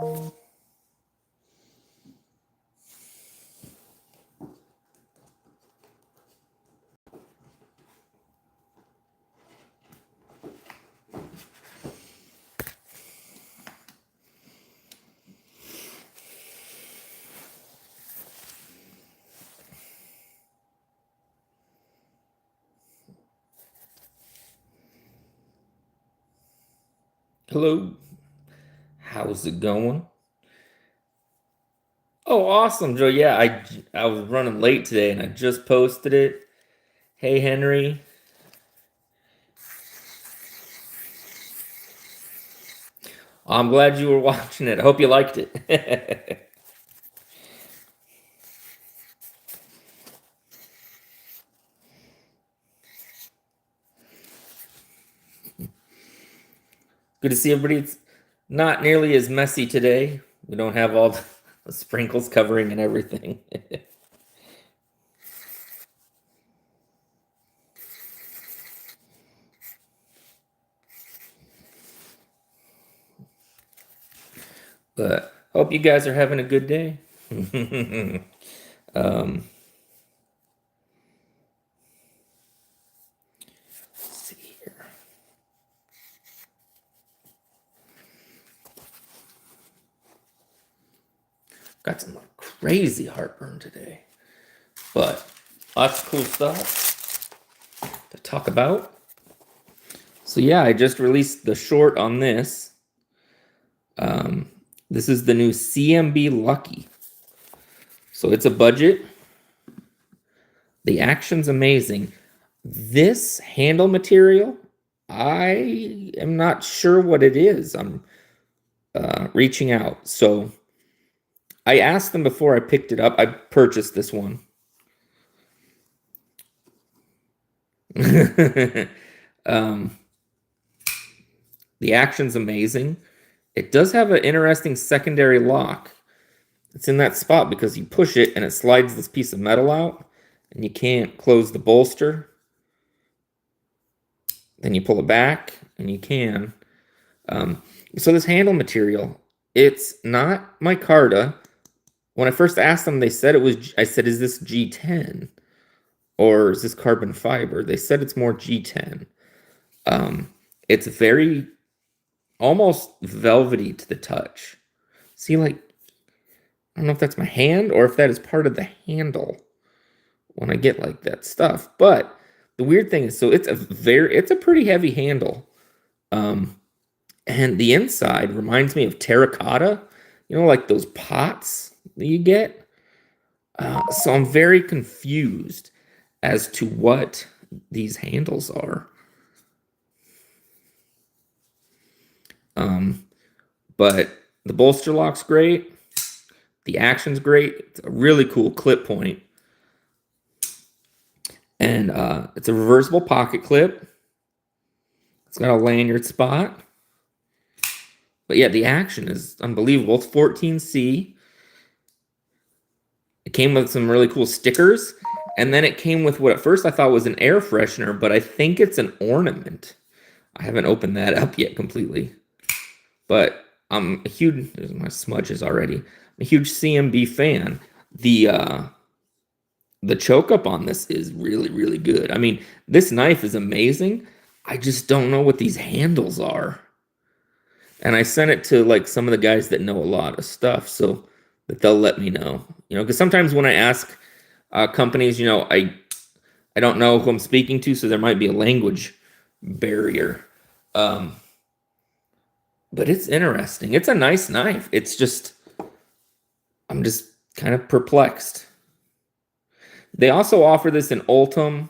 Hello, how's it going? Oh, awesome, Joe. Yeah, I was running late today and I just posted it. Hey, Henry. I'm glad you were watching it. I hope you liked it. Good to see everybody. It's not nearly as messy today. We don't have all the sprinkles covering and everything. But hope you guys are having a good day. um, let's see here. Got some like crazy heartburn today, but lots of cool stuff to talk about. So yeah, I just released the short on this. This is the new CMB Lucky. So it's a budget. The action's amazing. This handle material, I am not sure what it is. I'm reaching out. So I asked them before I picked it up. I purchased this one. um, the action's amazing. It does have an interesting secondary lock. It's in that spot because you push it and it slides this piece of metal out and you can't close the bolster. Then you pull it back and you can. So this handle material, it's not micarta. When I first asked them, they said it was, I said, is this G10 or is this carbon fiber? They said it's more G10. It's very almost velvety to the touch. See, like, I don't know if that's my hand or if that is part of the handle when I get like that stuff. But the weird thing is, so it's a pretty heavy handle. And the inside reminds me of terracotta, you know, like those pots that you get. So I'm very confused as to what these handles are. But the bolster lock's great. The action's great. It's a really cool clip point. And it's a reversible pocket clip. It's got a lanyard spot. But yeah, the action is unbelievable. It's 14C. It came with some really cool stickers. And then it came with what at first I thought was an air freshener, but I think it's an ornament. I haven't opened that up yet completely. But I'm a huge, there's my smudges already. I'm a huge CMB fan. The choke up on this is really, really good. I mean, this knife is amazing. I just don't know what these handles are. And I sent it to like some of the guys that know a lot of stuff so that they'll let me know. You know, because sometimes when I ask companies, you know, I don't know who I'm speaking to, so there might be a language barrier. But it's interesting. It's a nice knife. It's just, I'm just kind of perplexed. They also offer this in Ultim,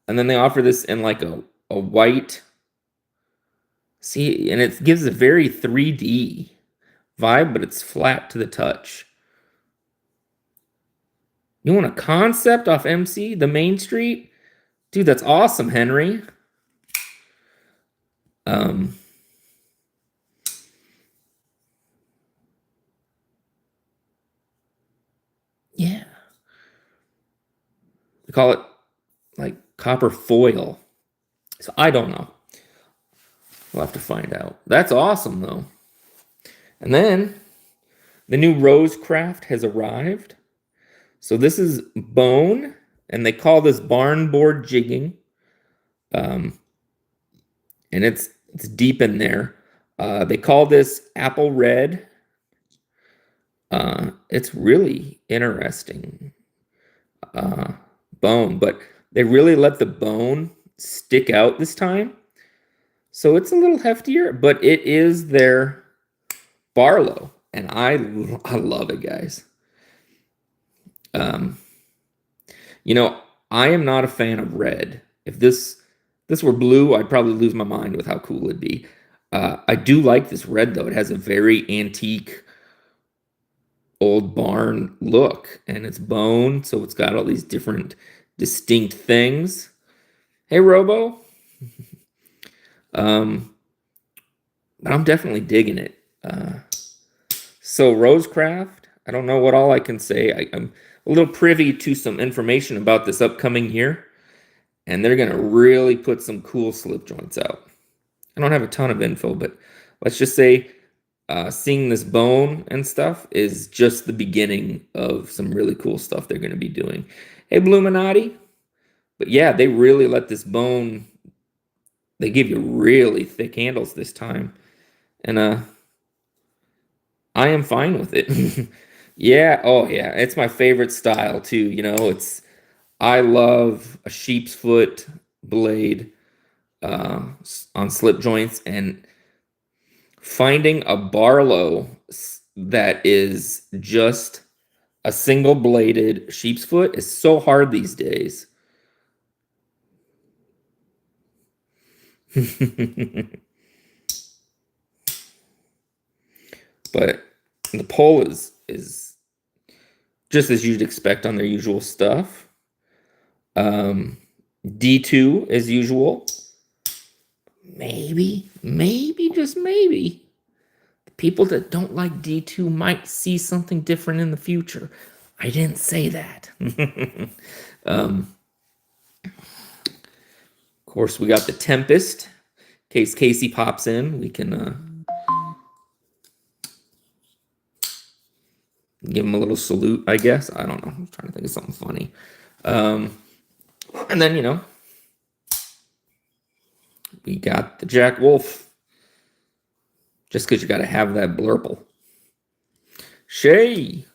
and then they offer this in like a white. See, and it gives a very 3D vibe, but it's flat to the touch. You want a concept off MC, the Main Street? Dude, that's awesome, Henry. Yeah. They call it like copper foil. So I don't know. We'll have to find out. That's awesome, though. And then the new Rosecraft has arrived. So this is bone, and they call this barn board jigging. And it's deep in there. They call this apple red. It's really interesting bone, but they really let the bone stick out this time. So it's a little heftier, but it is their Barlow, and I love it, guys. You know, I am not a fan of red. If this were blue, I'd probably lose my mind with how cool it'd be. I do like this red, though. It has a very antique, old barn look, and it's bone, so it's got all these different distinct things. Hey, Robo. But I'm definitely digging it. So Rosecraft, I don't know what all I can say. I'm a little privy to some information about this upcoming year, and they're going to really put some cool slip joints out. I don't have a ton of info, but let's just say seeing this bone and stuff is just the beginning of some really cool stuff they're going to be doing. Hey, Bluminati. But yeah, they really let this bone, they give you really thick handles this time. And I am fine with it. Yeah, oh yeah, it's my favorite style too. You know, I love a sheep's foot blade on slip joints, and finding a Barlow that is just a single bladed sheep's foot is so hard these days. But the pole is just as you'd expect on their usual stuff. D2 as usual. Maybe, just maybe, the people that don't like D2 might see something different in the future. I didn't say that. Of course, we got the Tempest. In case Casey pops in, we can give him a little salute, I guess. I don't know. I'm trying to think of something funny. And then, you know, we got the Jack Wolf. Just because you got to have that blurple. Shay.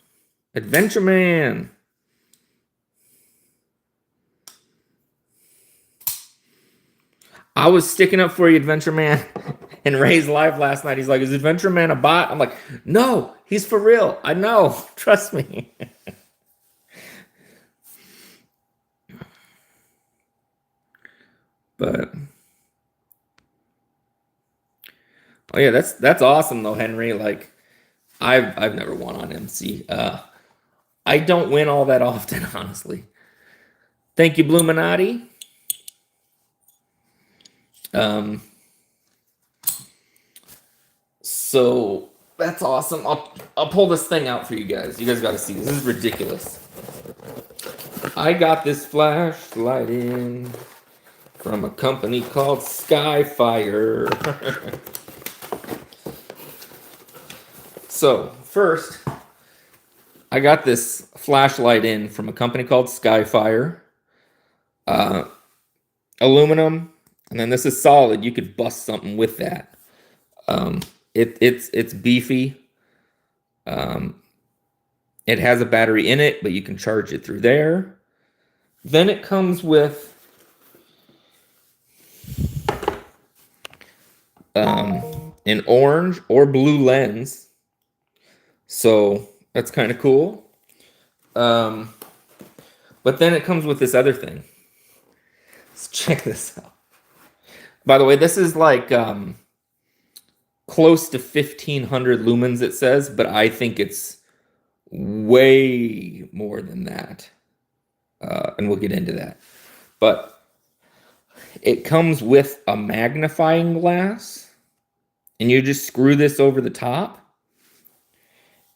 Adventure Man. I was sticking up for you, Adventure Man. In Ray's live last night, he's like, is Adventure Man a bot? I'm like, no, he's for real. I know. Trust me. But oh yeah, that's awesome though, Henry. Like, I've never won on MC. I don't win all that often, honestly. Thank you, Bluminati. So that's awesome. I'll pull this thing out for you guys. You guys got to see this. This is ridiculous. I got this flashlight in from a company called Skyfire. So first, I got this flashlight in from a company called Skyfire. Aluminum, and then this is solid. You could bust something with that. It's beefy. It has a battery in it, but you can charge it through there. Then it comes with an orange or blue lens. So that's kind of cool. But then it comes with this other thing. Let's check this out. By the way, this is like close to 1,500 lumens, it says, but I think it's way more than that. And we'll get into that. But it comes with a magnifying glass, and you just screw this over the top,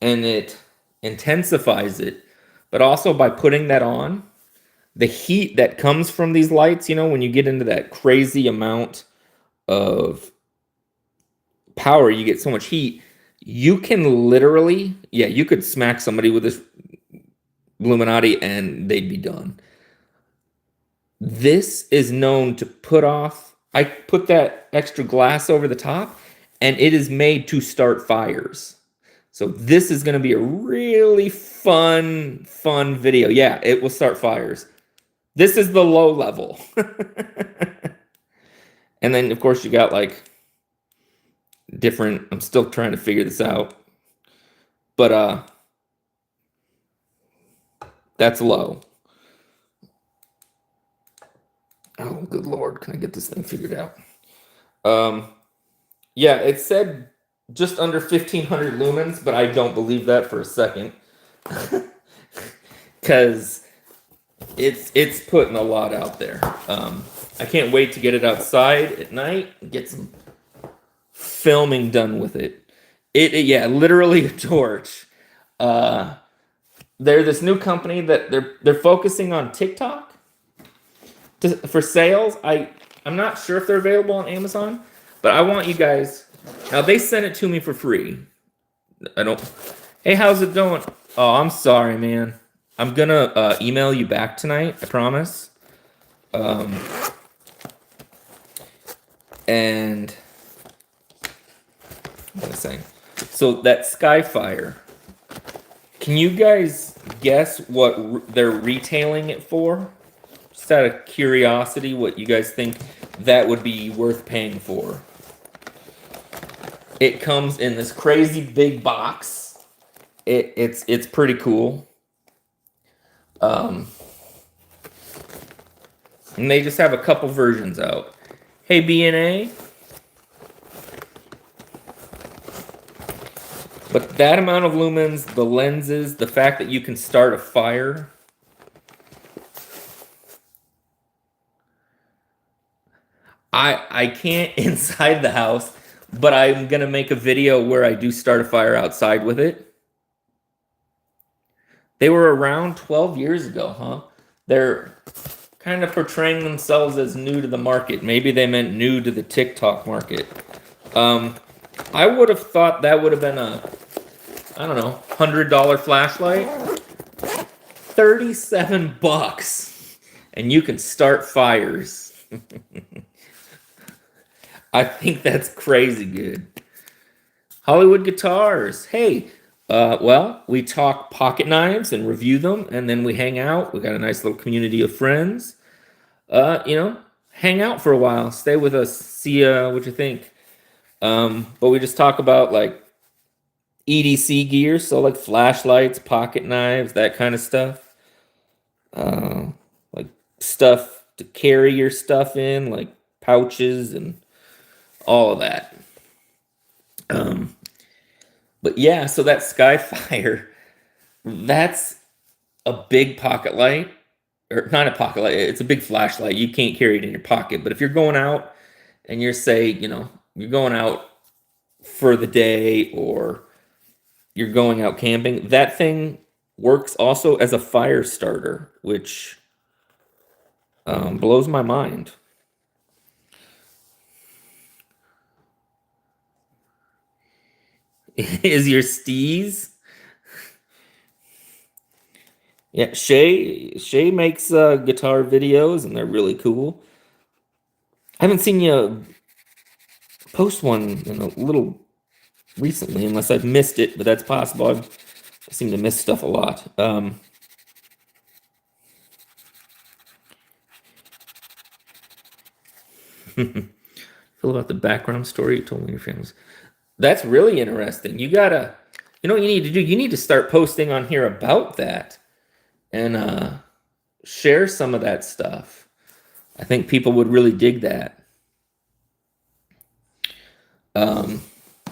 and it intensifies it. But also by putting that on, the heat that comes from these lights, you know, when you get into that crazy amount of power, you get so much heat, You can literally, yeah, you could smack somebody with this Illuminati and they'd be done. This is known to put off, I put that extra glass over the top, and it is made to start fires. So this is going to be a really fun video. Yeah, it will start fires. This is the low level. And then, of course, you got like different, I'm still trying to figure this out. But that's low. Oh, good Lord. Can I get this thing figured out? Yeah, it said just under 1,500 lumens, but I don't believe that for a second. Because it's putting a lot out there. I can't wait to get it outside at night and get some filming done with it. Yeah, literally a torch. They're this new company that they're focusing on TikTok for sales. I'm not sure if they're available on Amazon, but I want you guys. Now they sent it to me for free. Hey, how's it going? Oh, I'm sorry, man. I'm gonna email you back tonight. I promise. And what was I saying? So that Skyfire. Can you guys guess what they're retailing it for? Just out of curiosity, what you guys think that would be worth paying for? It comes in this crazy big box. It's pretty cool. And they just have a couple versions out. Hey, B&A. But that amount of lumens, the lenses, the fact that you can start a fire. I can't inside the house, but I'm going to make a video where I do start a fire outside with it. They were around 12 years ago, huh? They're kind of portraying themselves as new to the market. Maybe they meant new to the TikTok market. I would have thought that would have been a, I don't know, $100 flashlight. $37, and you can start fires. I think that's crazy good. Hollywood Guitars. Hey, well, we talk pocket knives and review them, and then we hang out. We got a nice little community of friends. Hang out for a while. Stay with us. See what you think. But we just talk about like EDC gear, so like flashlights, pocket knives, that kind of stuff. Like stuff to carry your stuff in, like pouches and all of that. But yeah, so that Skyfire, that's a big pocket light, or not a pocket light, it's a big flashlight. You can't carry it in your pocket, but if you're going out and you're you're going out for the day or you're going out camping, that thing works also as a fire starter, which blows my mind. Is your steez? Yeah, Shay makes guitar videos, and they're really cool. I haven't seen you post one in a little recently, unless I've missed it, but that's possible. I seem to miss stuff a lot. Feel about the background story you told me your friends. That's really interesting. You gotta, what you need to do? You need to start posting on here about that and share some of that stuff. I think people would really dig that.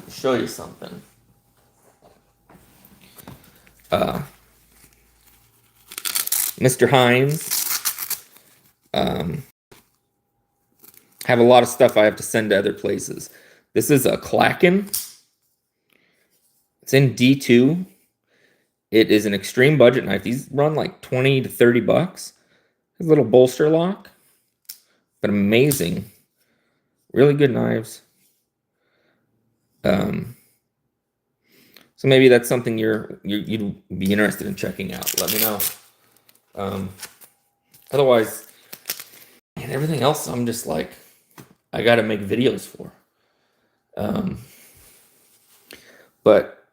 Show you something. Mr. Hines. Have a lot of stuff I have to send to other places. This is a Klacken. It's in D2. It is an extreme budget knife. These run like 20 to 30 bucks. It's a little bolster lock, but amazing. Really good knives. So maybe that's something you'd be interested in checking out. Let me know. Otherwise, and everything else, I'm just like, I got to make videos for. But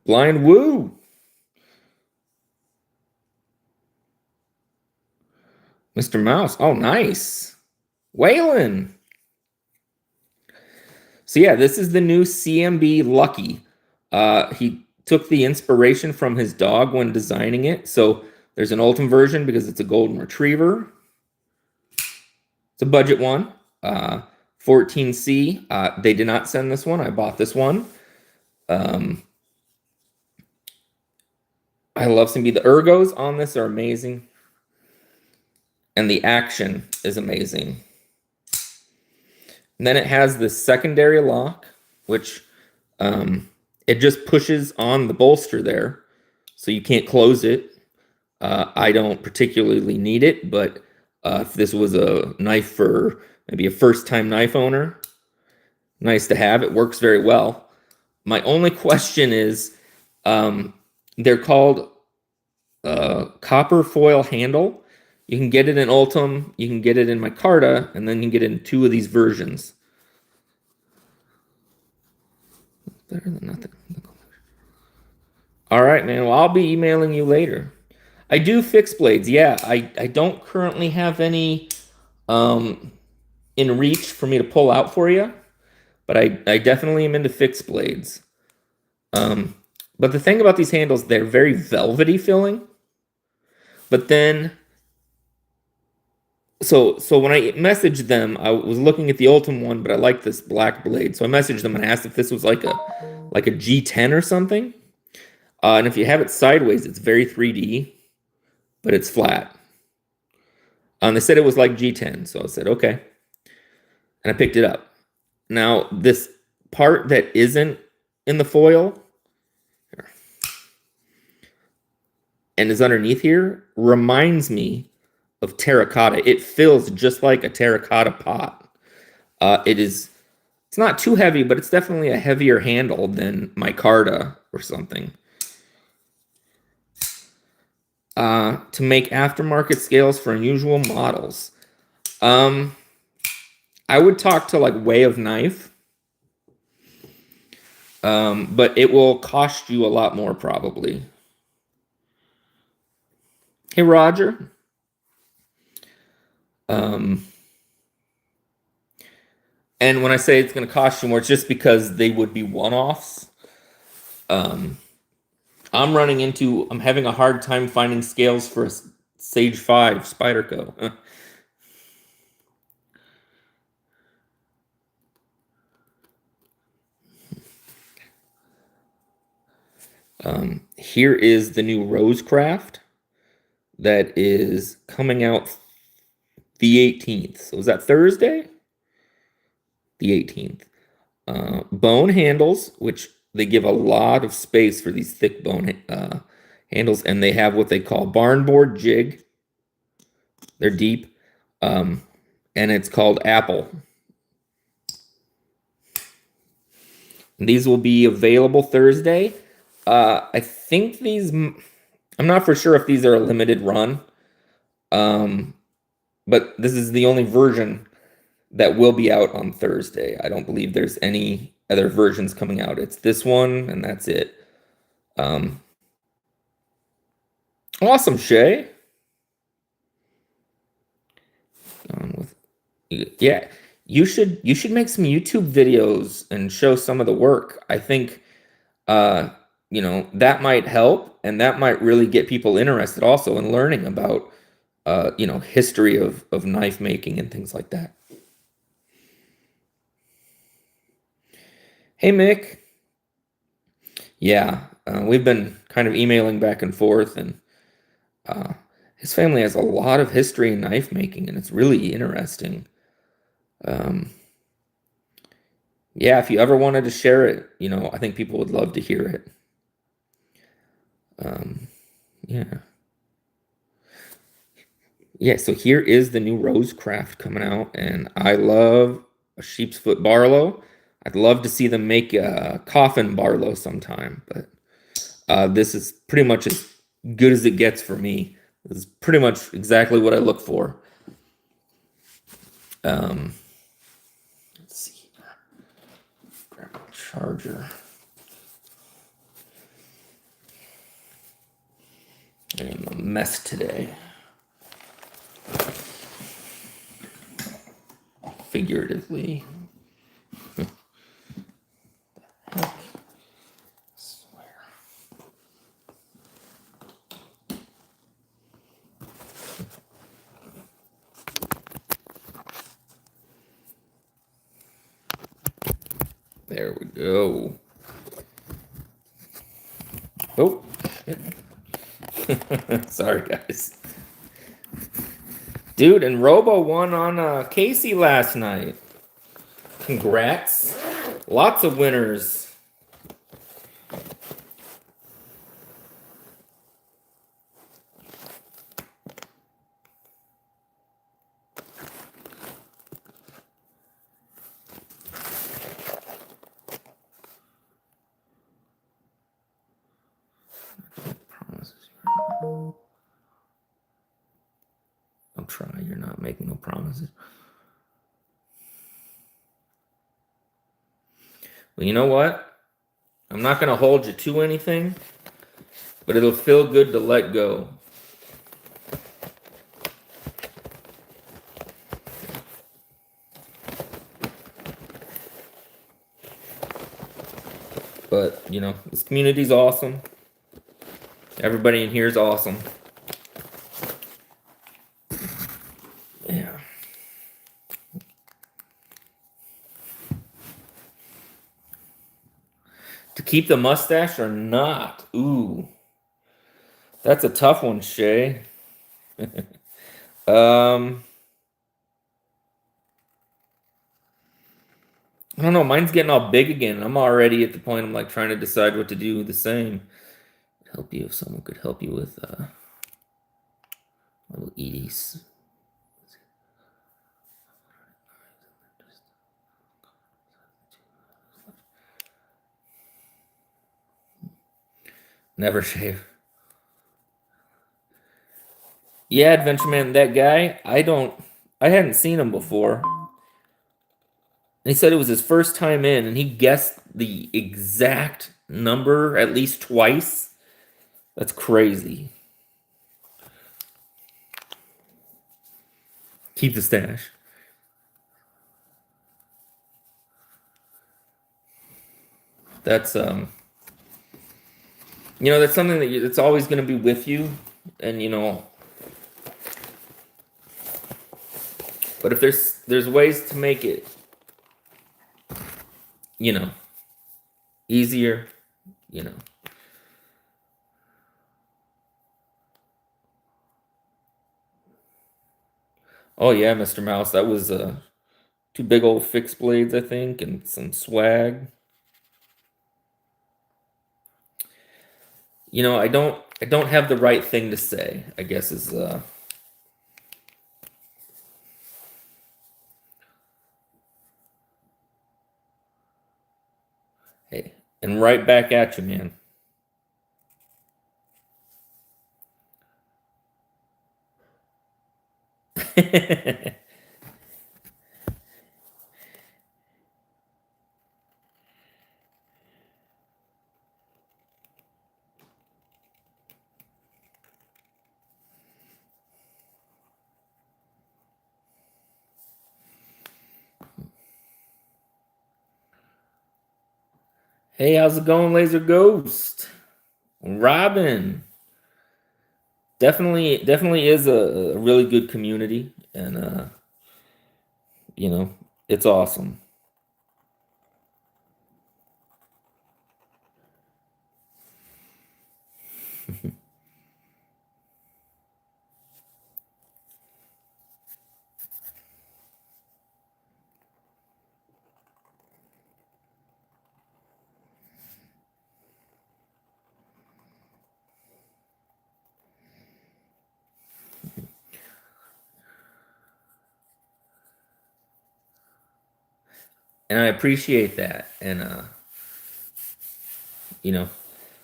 Blind Woo. Mr. Mouse. Oh, nice. Waylon. So yeah, this is the new CMB Lucky. He took the inspiration from his dog when designing it. So there's an Ultimate version because it's a golden retriever. It's a budget one. 14C. They did not send this one. I bought this one. I love CMB. The ergos on this are amazing. And the action is amazing. And then it has this secondary lock, which it just pushes on the bolster there. So you can't close it. I don't particularly need it, but if this was a knife for maybe a first-time knife owner, nice to have. It works very well. My only question is, they're called copper foil handle. You can get it in Ultim, you can get it in micarta, and then you can get it in 2 of these versions. Better than nothing. All right, man. Well, I'll be emailing you later. I do fix blades. Yeah, I don't currently have any in reach for me to pull out for you, but I definitely am into fix blades. But the thing about these handles, they're very velvety feeling. But then, so when I messaged them, I was looking at the Ultim one, but I like this black blade. So I messaged them and asked if this was like a G10 or something. And if you have it sideways, it's very 3D, but it's flat. And they said it was like G10, so I said, okay. And I picked it up. Now, this part that isn't in the foil and is underneath here reminds me of terracotta. It feels just like a terracotta pot. It's not too heavy, but it's definitely a heavier handle than micarta or something. To make aftermarket scales for unusual models. I would talk to like Way of Knife. But it will cost you a lot more probably. Hey, Roger. And when I say it's going to cost you more, it's just because they would be one-offs. I'm having a hard time finding scales for a Sage 5 Spyderco. Here is the new Rosecraft that is coming out the 18th. So is that Thursday? The 18th. Bone handles, which they give a lot of space for these thick bone handles, and they have what they call barn board jig. They're deep, and it's called Apple. And these will be available Thursday. I think these, I'm not for sure if these are a limited run, but this is the only version that will be out on Thursday. I don't believe there's any other versions coming out. It's this one, and that's it. Awesome, Shay. Yeah, you should make some YouTube videos and show some of the work. I think, that might help, and that might really get people interested also in learning about, history of knife making and things like that. Hey, Mick. Yeah, we've been kind of emailing back and forth, and his family has a lot of history in knife making, and it's really interesting. Yeah, if you ever wanted to share it, I think people would love to hear it. Yeah, so here is the new Rosecraft coming out, and I love a sheep's foot Barlow. I'd love to see them make Coffin Barlow sometime, but this is pretty much as good as it gets for me. This is pretty much exactly what I look for. Let's see. Grab my charger. I am a mess today. Figuratively. I swear. There we go. Oh, shit. Sorry, guys. Dude, and Robo won on Casey last night. Congrats. Lots of winners. I'll try. You're not making no promises. Well, you know what? I'm not going to hold you to anything, but it'll feel good to let go. But, you know, this community's awesome. Everybody in here is awesome. Yeah. To keep the mustache or not? Ooh. That's a tough one, Shay. I don't know. Mine's getting all big again. I'm already at the point I'm like trying to decide what to do the same. Help you if someone could help you with little Edie's. Never shave. Yeah, Adventure Man, that guy, I hadn't seen him before. And he said it was his first time in, and he guessed the exact number at least twice. That's crazy. Keep the stash. That's you know, that's something that it's always going to be with you, and you know, but if there's ways to make it, you know, easier, you know. Oh yeah, Mr. Mouse, that was two big old fixed blades, I think, and some swag. You know, I don't have the right thing to say, I guess is hey, and right back at you, man. Hey, how's it going, Laser Ghost? Robin. Definitely is a really good community, and you know, it's awesome. And I appreciate that. And you know,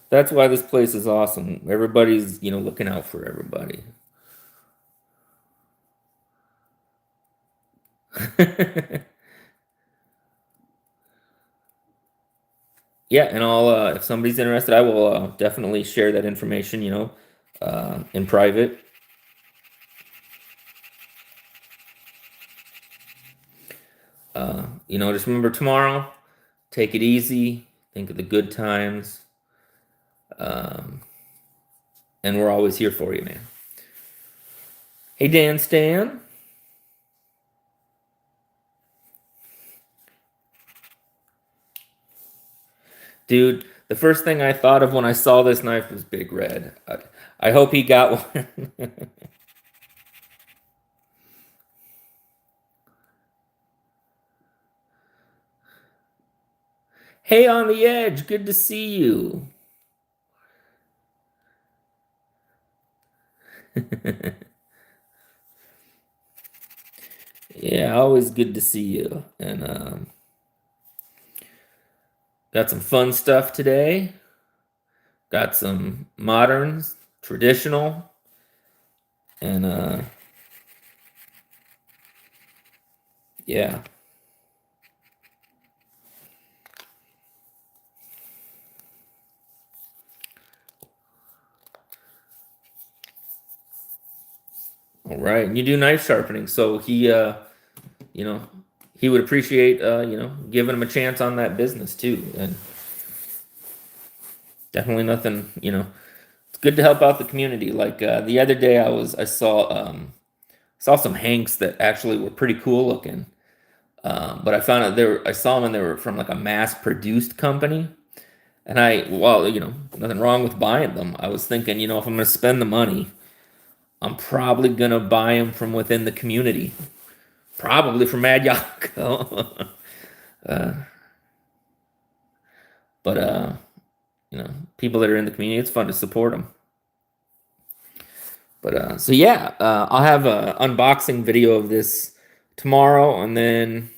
that's why this place is awesome. Everybody's, looking out for everybody. Yeah, and I'll if somebody's interested, I will definitely share that information, in private. Just remember tomorrow, take it easy, think of the good times, um, and we're always here for you, man. Hey, Dan Stan. Dude, the first thing I thought of when I saw this knife was Big Red. I hope he got one. Hey, on the edge, good to see you. Yeah, always good to see you. And got some fun stuff today. Got some moderns, traditional, and yeah. All right, and you do knife sharpening, so you know, he would appreciate giving him a chance on that business too. And definitely nothing, it's good to help out the community. Like the other day I saw some hanks that actually were pretty cool looking. But I found out I saw them and they were from like a mass produced company. And well, nothing wrong with buying them. I was thinking, if I'm going to spend the money, I'm probably going to buy them from within the community. Probably from Mad Yako. But, people that are in the community, it's fun to support them. But, so yeah, I'll have an unboxing video of this tomorrow, and then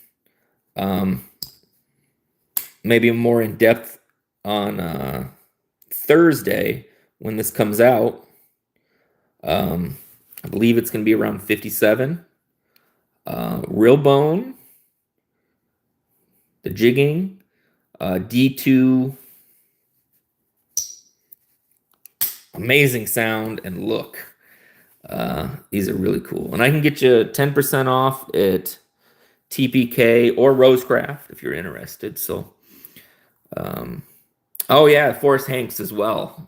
maybe more in depth on Thursday when this comes out. I believe it's going to be around 57. Real bone, the jigging, D2, amazing sound and look. These are really cool. And I can get you 10% off at TPK or Rosecraft if you're interested. So, oh yeah, Forrest Hanks as well.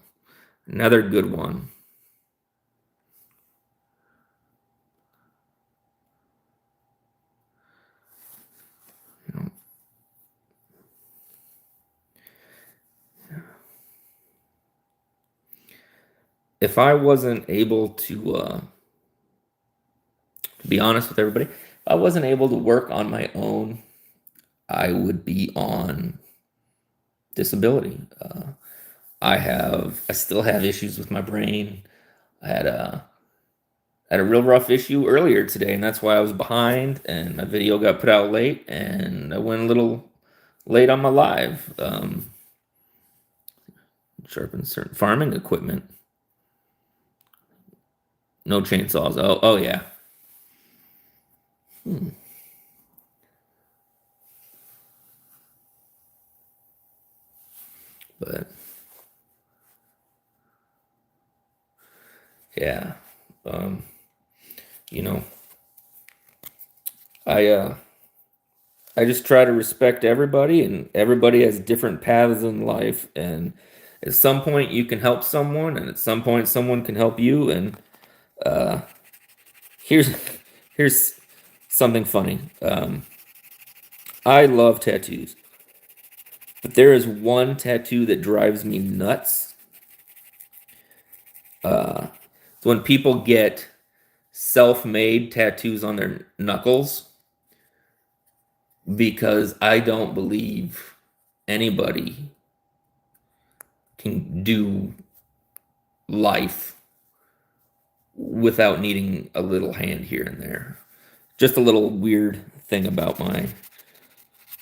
Another good one. If I wasn't able to be honest with everybody, if I wasn't able to work on my own, I would be on disability. I still have issues with my brain. I had a real rough issue earlier today, and that's why I was behind, and my video got put out late, and I went a little late on my live. Sharpen certain farming equipment. No chainsaws. Oh yeah. But yeah, um, you know, I uh, I just try to respect everybody, and everybody has different paths in life, and at some point you can help someone, and at some point someone can help you. And uh, here's here's something funny. I love tattoos, but there is one tattoo that drives me nuts. It's when people get self-made tattoos on their knuckles because I don't believe anybody can do life without needing a little hand here and there. Just a little weird thing about my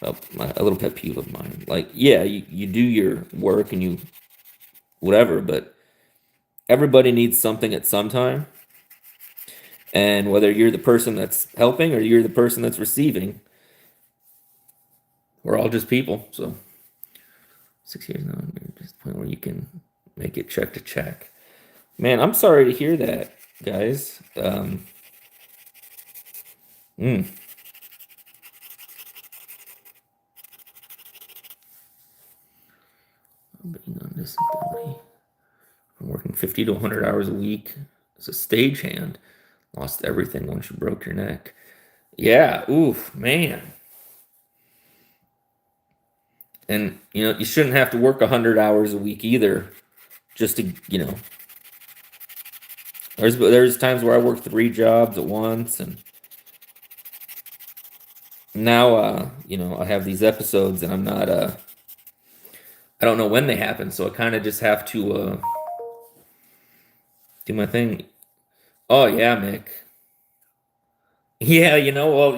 a little pet peeve of mine. Like, yeah, you do your work and you whatever, but everybody needs something at some time. And whether you're the person that's helping or you're the person that's receiving, we're all just people. So 6 years now, you're just the point where you can make it check to check. Man, I'm sorry to hear that, guys. Mm, being on disability. I'm working 50 to 100 hours a week as a stagehand. Lost everything once you broke your neck. Yeah, oof, man. And, you shouldn't have to work 100 hours a week either just to, there's times where I work 3 jobs at once, and now, I have these episodes and I'm not, I don't know when they happen, so I kind of just have to, do my thing. Oh, yeah, Mick. Yeah, well,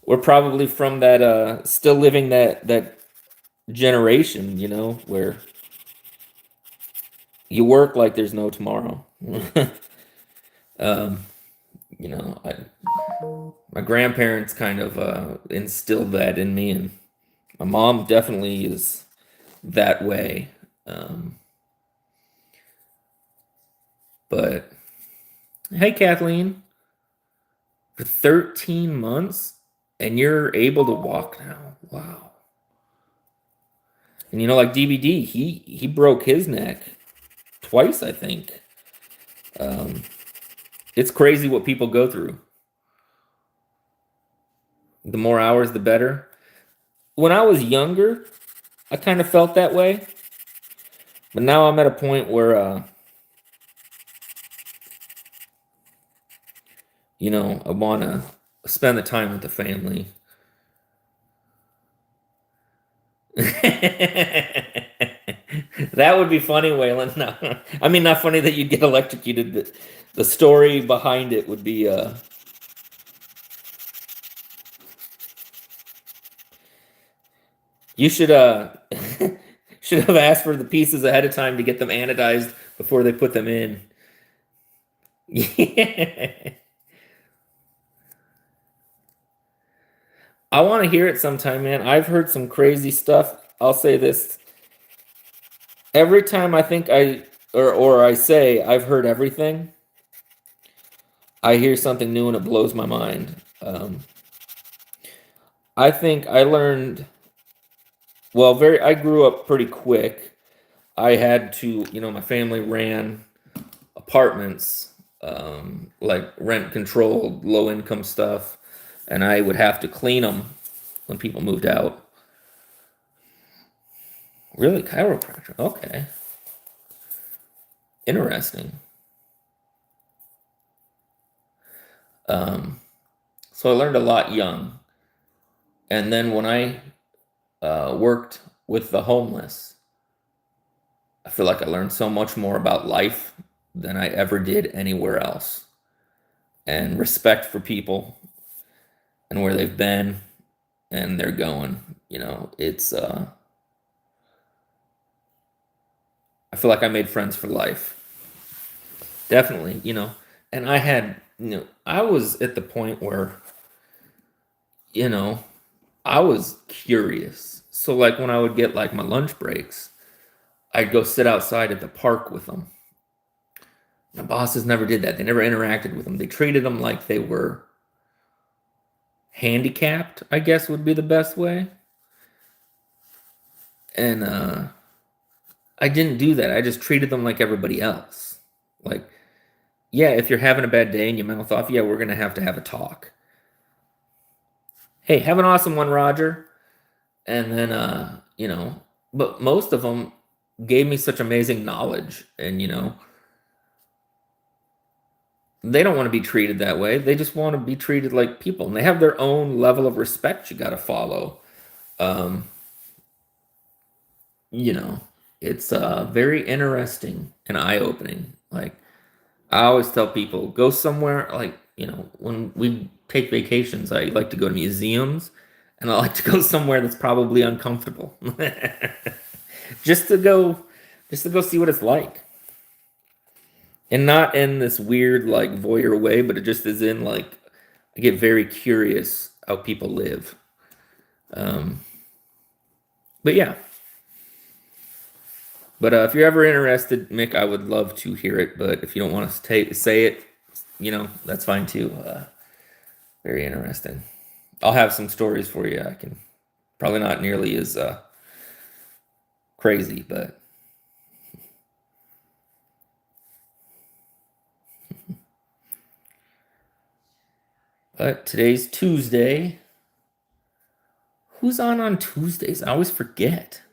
we're probably from that, still living that generation, where you work like there's no tomorrow. um, my grandparents kind of instilled that in me, and my mom definitely is that way. But hey, Kathleen, for 13 months, and you're able to walk now. Wow. And like DBD, he broke his neck twice, I think. It's crazy what people go through. The more hours, the better. When I was younger, I kind of felt that way. But now I'm at a point where, I want to spend the time with the family. That would be funny, Waylon. No, I mean, not funny that you'd get electrocuted. The story behind it would be, you should should have asked for the pieces ahead of time to get them anodized before they put them in. Yeah. I want to hear it sometime, man. I've heard some crazy stuff. I'll say this. Every time I think or I say I've heard everything, I hear something new and it blows my mind. I think I learned, well, I grew up pretty quick. I had to, my family ran apartments, like rent controlled, low income stuff, and I would have to clean them when people moved out. Really, chiropractor? Okay, interesting. So I learned a lot young, and then when I worked with the homeless, I feel like I learned so much more about life than I ever did anywhere else, and respect for people and where they've been and they're going. It's I feel like I made friends for life. Definitely, and I had, I was at the point where, you know, I was curious. So like when I would get like my lunch breaks, I'd go sit outside at the park with them. My bosses never did that. They never interacted with them. They treated them like they were handicapped, I guess would be the best way. And I didn't do that. I just treated them like everybody else. Like, yeah, if you're having a bad day and you mouth off, yeah, we're going to have a talk. Hey, have an awesome one, Roger. And then, but most of them gave me such amazing knowledge. And, they don't want to be treated that way. They just want to be treated like people. And they have their own level of respect you got to follow. Um, you know, it's very interesting and eye-opening. Like, I always tell people, go somewhere, like, when we take vacations, I like to go to museums and I like to go somewhere that's probably uncomfortable, just to go see what it's like, and not in this weird like voyeur way, but it just is in like I get very curious how people live. But yeah. But if you're ever interested, Mick, I would love to hear it. But if you don't want to say it, that's fine too. Very interesting. I'll have some stories for you. I can probably not nearly as crazy, but today's Tuesday. Who's on Tuesdays? I always forget.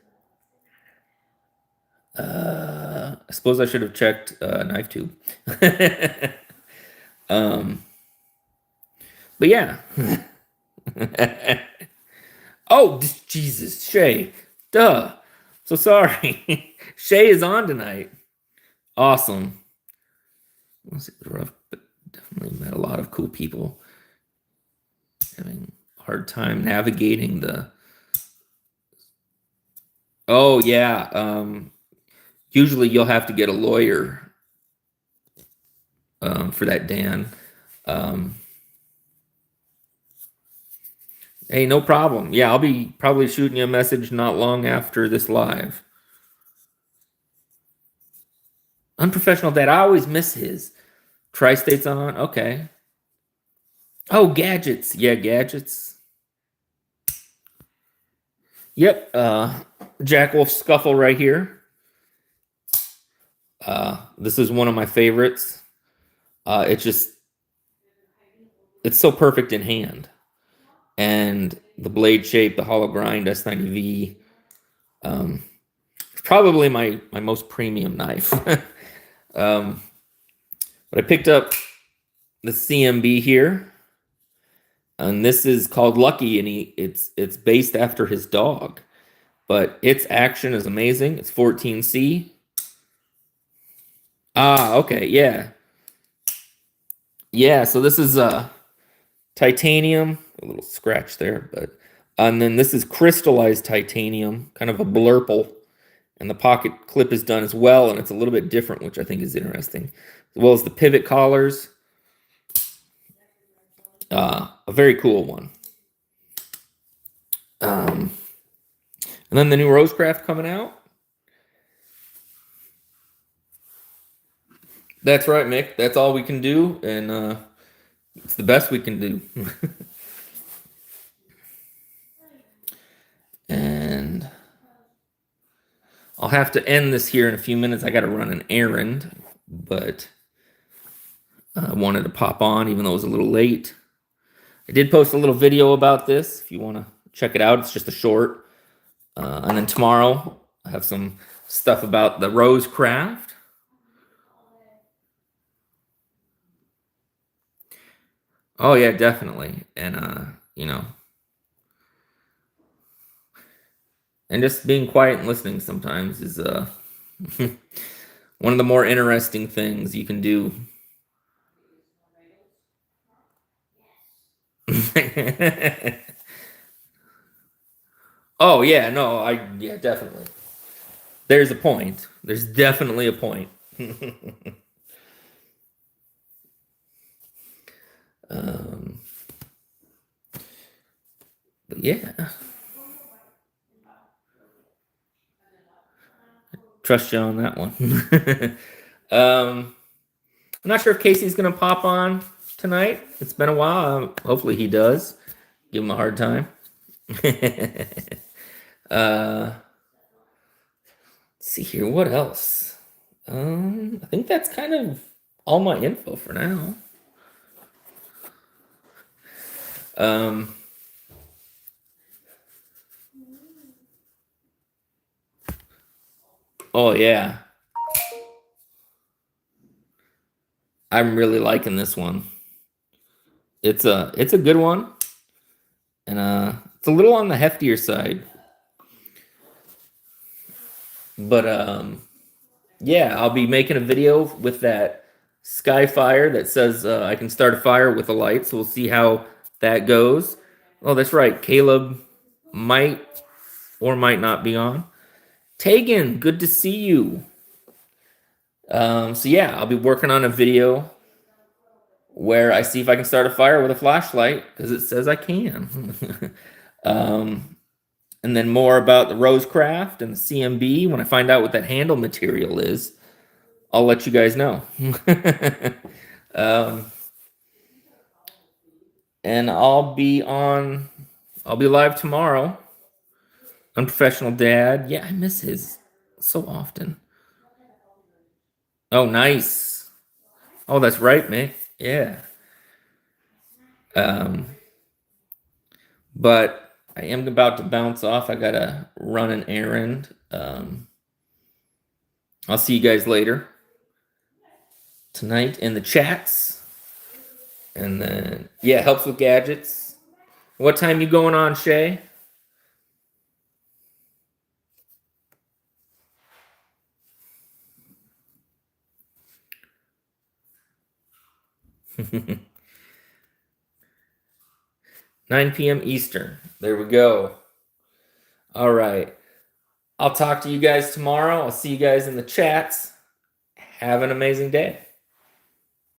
I suppose I should have checked Knife Tube. But yeah. Oh, Jesus, Shay. Duh. So sorry. Shay is on tonight. Awesome. It was rough, but definitely met a lot of cool people. Having a hard time navigating the... Oh, yeah. Usually you'll have to get a lawyer for that, Dan. Hey, no problem. Yeah, I'll be probably shooting you a message not long after this live. Unprofessional Dad. I always miss his. Tri-State's on. Okay. Oh, Gadgets. Yeah, Gadgets. Yep. Jack Wolf Scuffle right here. This is one of my favorites. It's so perfect in hand. And the blade shape, the hollow grind S90V, probably my most premium knife. But I picked up the CMB here, and this is called Lucky, and it's based after his dog, but its action is amazing. It's 14C. Ah, okay, yeah. Yeah, so this is titanium. A little scratch there, but and then this is crystallized titanium, kind of a blurple, and the pocket clip is done as well, and it's a little bit different, which I think is interesting, as well as the pivot collars. A very cool one. And then the new Rosecraft coming out. That's right, Mick. That's all we can do, and it's the best we can do. And I'll have to end this here in a few minutes. I got to run an errand, but I wanted to pop on even though it was a little late. I did post a little video about this if you want to check it out. It's just a short. And then tomorrow I have some stuff about the Rosecraft. Oh yeah, definitely. And and just being quiet and listening sometimes is one of the more interesting things you can do. Oh yeah, no, yeah, definitely. There's a point. There's definitely a point. But yeah. Trust you on that one. I'm not sure if Casey's going to pop on tonight. It's been a while. Hopefully he does. Give him a hard time. Let's see here. What else? I think that's kind of all my info for now. Oh yeah. I'm really liking this one. It's a good one. And it's a little on the heftier side. But yeah, I'll be making a video with that Skyfire that says I can start a fire with a light. So we'll see how that goes. Oh, that's right. Caleb might or might not be on. Tegan, good to see you. So yeah, I'll be working on a video where I see if I can start a fire with a flashlight because it says I can. And then more about the Rosecraft and the CMB. When I find out what that handle material is, I'll let you guys know. And I'll be live tomorrow. Unprofessional Dad. Yeah, I miss his so often. Oh, nice. Oh, that's right, Mick. Yeah. But I am about to bounce off. I gotta run an errand. I'll see you guys later tonight in the chats. And then, yeah, helps with gadgets. What time you going on, Shay? Nine p.m. Eastern. There we go. All right. I'll talk to you guys tomorrow. I'll see you guys in the chats. Have an amazing day.